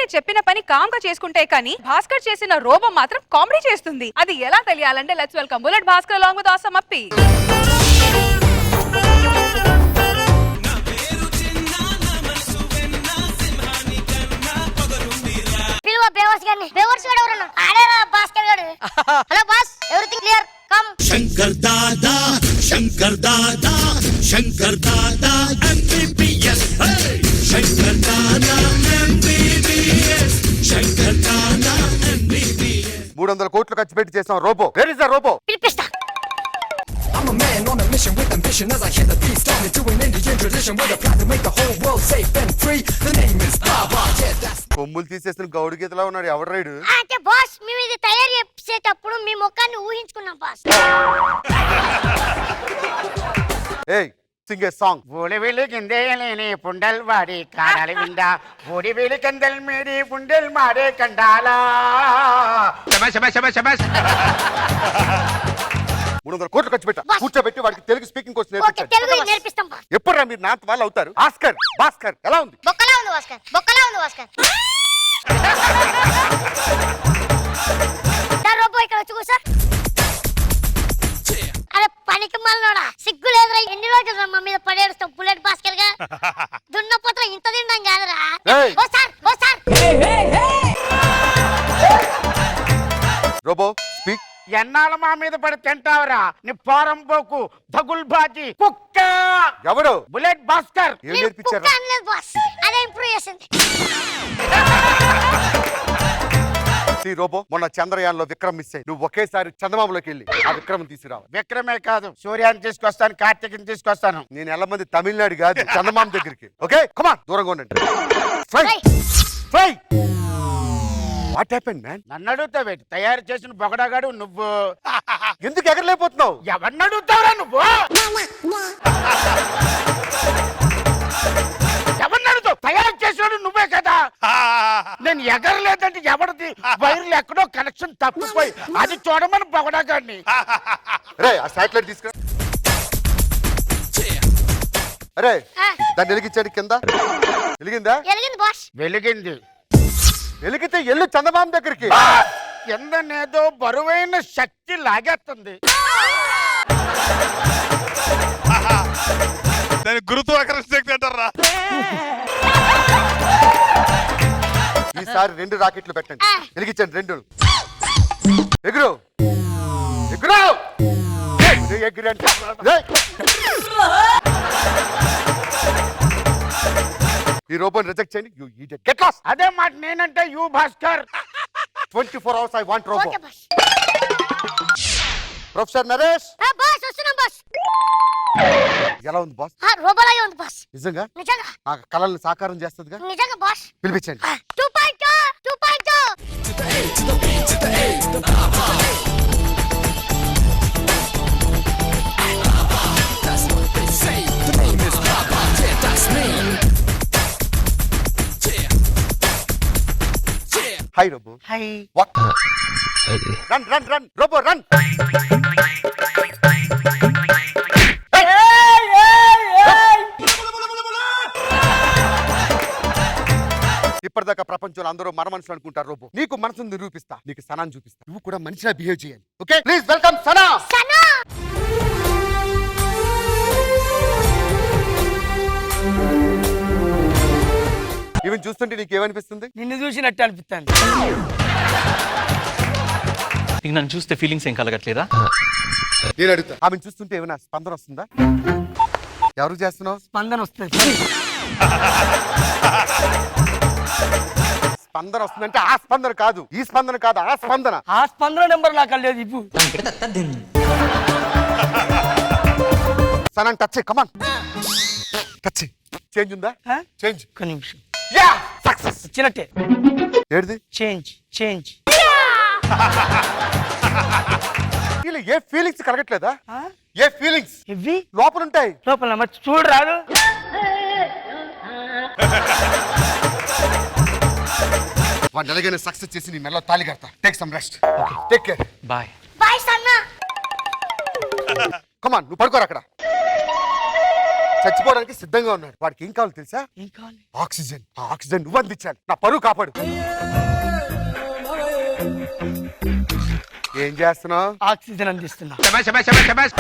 అంటే చెప్పిన పని కామ్ గా చేసుకుంటే కానీ భాస్కర్ చేసిన రోబో మాత్రం కామెడీ చేస్తుంది. అది ఎలా తెలియాలంటే let's welcome bullet Bhaskar along with awesome Appi. Hello boss, everything clear, come. Shankar Dada Shankar Dada Shankar Dada MBBS Shankar Dada MBBS Shankar Dada MBBS 300 కోట్లు ఖర్చు పెట్టి చేసాం robot. Where is the robot? పిలిపిస్తా. I'm a man on a mission with ambition as I hit the beat, started doing Indian tradition with a plan to make the whole world safe and free. The name is Baba, yeah, that's కొమ్ములు తీసేసిన గౌడు గీతలా ఉన్నాడు. ఎవడు ride? అంటే boss, మేము ఇది తయారు చేసేటప్పుడు మీ ముఖాన్ని ఊహించుకున్నాం బాస్. ఏయ్, సింగ్ ఏ సాంగ్. ఊడి వెలిగిందేలేని పుండల్ వాడి కాడాలి విందా ఊడి వెలికందల్ మీడి పుండల్ మాడే కండాలా. శబాష్ శబాష్ శబాష్ శబాష్. 300 కోట్లు ఖర్చు పెట్టా కూర్చోబెట్టి వాడికి Telugu speaking course okay, Telugu నేర్పిస్తాం బాస్. ఎప్పుడు మీరు నాంత వాళ్ళు అవుతారు? ఆస్కర్ భాస్కర్ ఎలా ఉంది? బొక్కలా ఉంది భాస్కర్, బొక్కలా ఉంది భాస్కర్. రోబో ఇక్కడ వచ్చి కూర్చో. అరే పనికి మళ్ళోడా, సిగ్గు లేదురా? ఎన్ని రోజులు మా మీద పడేడుస్తాం బుల్లెట్ భాస్కర్ గా? దున్నపోతలో ఇంత తింటాం కాదురా. ఏయ్. ఓ సార్, ఓ సార్. Robo speak. ఎన్నాళ్ళ మా మీద పడి తింటావరా నీ పోరం పోకు దగుల్ బాజీ కుక్క. ఎవడు? బుల్లెట్ భాస్కర్. ఏం మీరు నేర్పించారు? కుక్క అనలేదు బాస్, అదే ఇంప్రూవ్ చేసింది. రోబో, మొన్న చంద్రయాన్ లో విక్రమ్ మిస్ అయ్యి నువ్వు ఒకేసారి చందమామలోకి వెళ్ళి ఆ విక్రమ్ తీసుకురావు. విక్రమే కాదు, సూర్యాన్ని తీసుకొస్తాను, కార్తీక్ని తీసుకొస్తాను. నేను ఎలా మంది తమిళనాడు కాదు చందమామ దగ్గరికి. ఓకే కమాన్, దూరంగా ఉండండి. Fry fry. What happened man? నన్ను అడుగుతావేంటి? తయారు చేసిన బొగడగాడు నువ్వు. ఎందుకు ఎగరలేకపోతున్నావు? ఎవరిని అడుగుతావురా నువ్వు? ఎవరిని అడుగుతావు? తయారు చేసినాడు నువ్వే కదా. నేను ఎగరలేదంటే ఎవరిది వైర్లు ఎక్కడో కనెక్షన్ తప్పిపోయి అది చూడమని బొగడగాడిని. అరే ఆ శాటిలైట్ తీసుకురా. అరే దాన్ని వెలిగించాడు కింద. వెలిగిందా? ఎలిగింది బాస్. వెలిగింది. వెలిగితే ఎల్లు చందమామ దగ్గరికి. కిందనేదో బరువైన శక్తి లాగేస్తుంది. గురుత్వాకర్షణ శక్తి అంటారా? ఈసారి 2 రాకెట్లు పెట్టండి. వెలిగించండి 2. ఎగురు ఎగురు ఎగురండి. ఈ రోబోని రిజెక్ట్ చేయండి. You idiot, get lost. అదే మాట నేనంటే you Bhaskar. 24 hours I want robo. Okay boss. Professor Naresh. Boss వస్తున్నాం బాస్. ఎలా ఉంది బాస్? రోబోలాగే ఉంది బాస్. నిజంగా? నిజంగా. ఆ కళల్ని సాకారం చేస్తుందిగా? నిజంగా boss. పిలిపించండి. 2.2 2.2. to the A, to the B, to the A, the Baba. That's what they say. The name is Baba, yeah, that's me. Hi robo. Hi. What? Run run run robo run. ఇప్పటిదాకా ప్రపంచంలో అందరూ మన మనుషులు అనుకుంటారు robo. నీకు మనసును నిరూపిస్తా, నీకు సనాన్ని చూపిస్తా. నువ్వు కూడా మనిషిలా బిహేవ్ చేయాలి. Okay please welcome Sana. Sana. Even చూస్తుంటే నీకేమనిపిస్తుంది? నిన్ను చూసినట్టు అనిపిస్తాను. నీకు నన్ను చూస్తే ఫీలింగ్స్ ఏం కలగట్లేదా? నేను అడుగుతా, ఆమెను చూస్తుంటే ఏమైనా స్పందన వస్తుందా? ఎవరు చేస్తున్నావు? స్పందన వస్తుంది. స్పందన వస్తుందంటే ఆ స్పందన కాదు, ఈ స్పందన కాదు, ఆ స్పందన. ఆ స్పందన నెంబర్ నాకు లేదు. ఇప్పుడు Sana touch come on touch. Change ఉందా? చేంజ్. ఒక్క నిమిషం. Yeah success. వచ్చినట్టే. ఏడిది? Change change. ఇలా ఏ ఫీలింగ్స్ కలగట్లేదా? ఏ ఫీలింగ్స్ ఇవి లోపల ఉంటాయి. లోపల మరి చూడు రాదు. వాడిని ఎలాగైనా సక్సెస్ చేసి నీ మెల్ల తాళి కడతా. Take some rest. Take care. Bye. Bye సన్నా. కమాన్ నువ్వు పడుకోరా అక్కడ. చచ్చిపోవడానికి సిద్ధంగా ఉన్నాడు. వాడికి ఏం కావాలో తెలుసా? ఏం కావాలి? ఆక్సిజన్. ఆ ఆక్సిజన్ నువ్వు అందించాలి. నా పరువు కాపాడు. ఏం చేస్తున్నావు? ఆక్సిజన్ అందిస్తున్నా. శబాష్, శబాష్, శబాష్, శబాష్.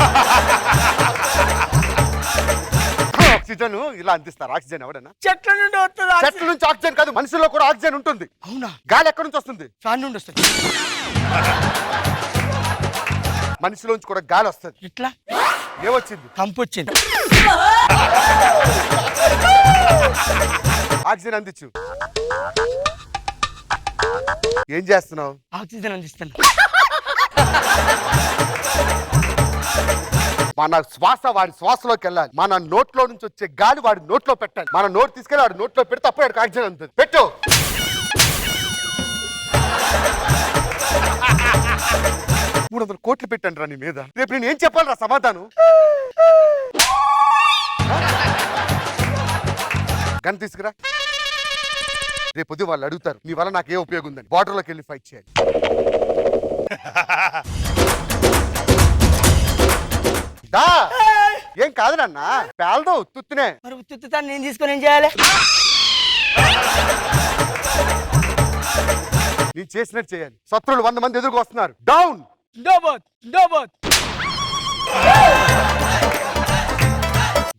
ఆక్సిజన్ ఇలా అందిస్తారు. ఆక్సిజన్ ఎవడన్నా? చెట్ల నుండి వస్తుంది చెట్ల ఆక్సిజన్. నుంచి ఆక్సిజన్ కాదు, మనుషుల్లో కూడా ఆక్సిజన్ ఉంటుంది. అవునా? గాలి ఎక్కడి నుంచి వస్తుంది? ఫ్యాన్ నుండి వస్తుంది. మనిషిలోంచి కూడా గాలి వస్తుంది. ఇట్లా ఏమొచ్చింది? కంపు వచ్చింది. ఆక్సిజన్ అందించు. ఏం చేస్తున్నావు? ఆక్సిజన్ అందిస్తున్నా. మన శ్వాస వాడి శ్వాసలోకి వెళ్ళాలి. మన నోట్లో నుంచి వచ్చే గాలి వాడి నోట్లో పెట్టాలి. మన నోట్ తీసుకెళ్ళి వాడి నోట్లో పెడితే అప్పుడు వాడికి ఆక్సిజన్ అందుతుంది. పెట్టు. 300 కోట్లు పెట్టండి రా నీ మీద. రేపు నేను ఏం చెప్పాలి రా సమాధానం? గన్ తీసుకురా. రేపు పొద్దు వాళ్ళు అడుగుతారు నీ వల్ల నాకే ఉపయోగం ఉందని. బార్డర్లోకి వెళ్ళి ఫైట్ చేయాలి. దా. ఏం కాదు నాన్న, పేలదో ఉత్తునే. మరి ఉత్తుతాను నేను తీసుకొని ఏం చేయాలి? నేను చేసినట్టు చేయాలి. శత్రువులు 100 మంది ఎదురుకు వస్తున్నారు. డౌన్. డోబోత్ డోబోత్.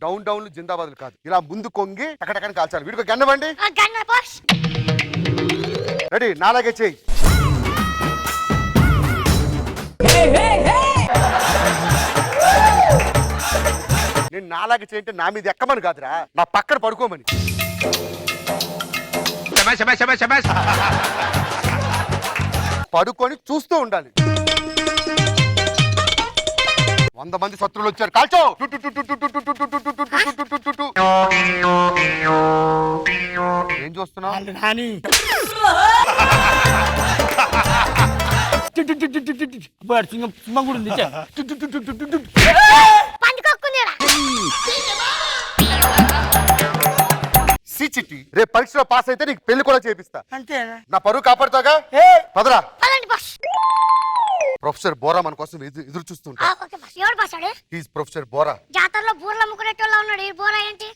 డౌన్ డౌన్ జిందాబాదులు కాదు, ఇలా ముందు కొంగి టకటకని కాల్చాలి. వీడికి గన్నవండి. గన్న బాస్. రెడీ? నాలాగే చెయ్యి. నేను నాలాగే చేయంటే నా మీద ఎక్కమని కాదురా, నా పక్కన పడుకోమని. శబాష్, శబాష్, శబాష్, శబాష్. పడుకొని చూస్తూ ఉండాలి. 100 మంది శత్రువులు వచ్చారు. కాల్చో. ఏం చూస్తున్నావు? వాళ్ళు నాని. అబ్బో, ఆడ సింహం కూడా ఉంది. పండుకోకుందిరా. చిట్టి రేపు పరీక్షలో పాస్ అయితే నీకు పెళ్లి కూడా చేపిస్తా. అంతేనా? నా పరువు కాపాడుతాగా. పదరా. పదండి బాస్. ప్రొఫెసర్ బోరా మన కోసం ఎదురు చూస్తుంటా. Okay boss. ఎవరు బాస్ ఆడు? He's professor Bora. జాతరలో బూర్లు అమ్ముకునేటోళ్ళ ఉన్నాడు. ఈ బోరా ఏంటి?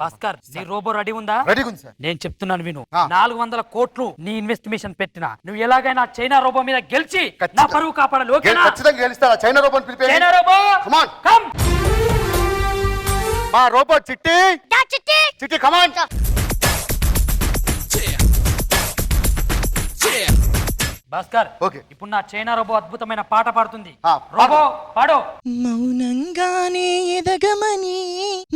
భాస్కర్, నీ రోబో రెడీ ఉందా? రెడీ ఉంది సార్. నేను చెప్తున్నాను విను. ఆ. 400 కోట్లు నీ ఇన్వెస్టిమేషన్ పెట్టినా నువ్వు ఎలాగైనా చైనా రోబో మీద గెలిచి ఖచ్చితంగా. నా పరువు కాపాడాలి. ఓకేనా? ఖచ్చితంగా గెలుస్తారా? చైనా రోబోని పిలిపే. China robot Come on. Come. మా రోబో చిట్టి. దా చిట్టి. చిట్టి కమాన్. భాస్కర్, ఓకే. ఇప్పుడు నా చైనా రోబో అద్భుతమైన పాట పాడుతుంది. ఆ, రోబో పాడు. మౌనంగానే ఎదగమని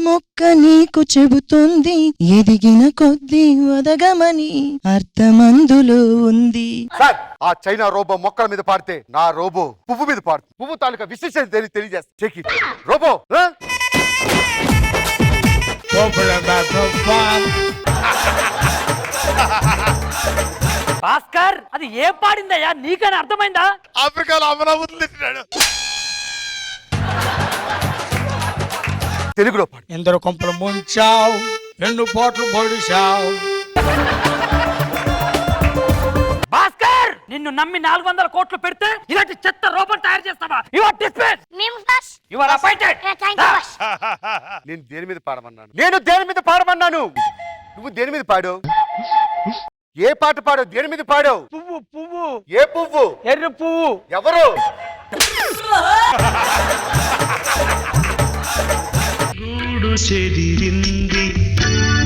మొక్క నీకు చెబుతుంది, ఎదిగిన కొద్దీ ఒదగమని అర్థమందులో ఉంది. సార్, ఆ చైనా రోబో మొక్కల మీద పాడితే నా రోబో పువ్వు మీద పాడుతుంది. పువ్వు తాలూకా విశేషం తెలియజేస్తా. Check it. రోబో భాస్కర్, అది ఏం పాడిందయ్యా? నీకని అర్థమైందా? ఆఫ్రికాలో అమరావతులు తిట్టినాడు. తెలుగులో పాడు. ఎందరో కొంపలు ముంచావు, ఎన్ను పోట్లు పొడిచావు. భాస్కర్, నిన్ను నమ్మి 400 కోట్లు పెడితే ఇలాంటి చెత్త రోబో తయారు చేస్తావా? You are dismissed. మేము boss. You are appointed. Thank you boss. నేను దేని మీద పాడమన్నాను? నేను దేని మీద పాడమన్నాను? నువ్వు దేని మీద పాడు? ఏ పాట పాడు? దేని మీద పాడు? పువ్వు పువ్వు. ఏ పువ్వు? ఎర్ర పువ్వు. ఎవరు? గూడు చెదిరింది,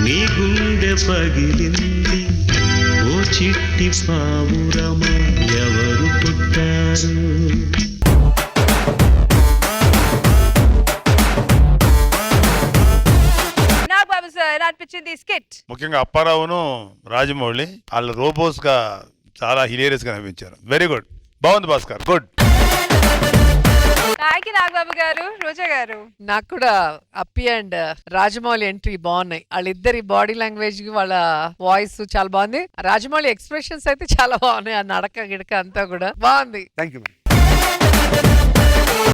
నీ గుండె పగిలింది, ఓ చిట్టి పావురమ ఎవరు పుట్టారు? నాగబాబు సార్ అనిపించింది స్కిట్. ముఖ్యంగా అప్పారావును రాజమౌళి వాళ్ళ రోబోస్ గా చాలా హిలేరియస్ గా అనిపించారు. వెరీ గుడ్, బాగుంది Bhaskar, good. Thank you Nagababu గారు. రోజా గారు. నాకు కూడా అప్పి అండ్ రాజమౌళి ఎంట్రీ బాగున్నాయి. వాళ్ళిద్దరి బాడీ లాంగ్వేజ్ వాళ్ళ వాయిస్ చాలా బాగుంది. రాజమౌళి ఎక్స్ప్రెషన్స్ అయితే చాలా బాగున్నాయి. ఆ నడక గిడక అంతా కూడా బాగుంది. Thank you.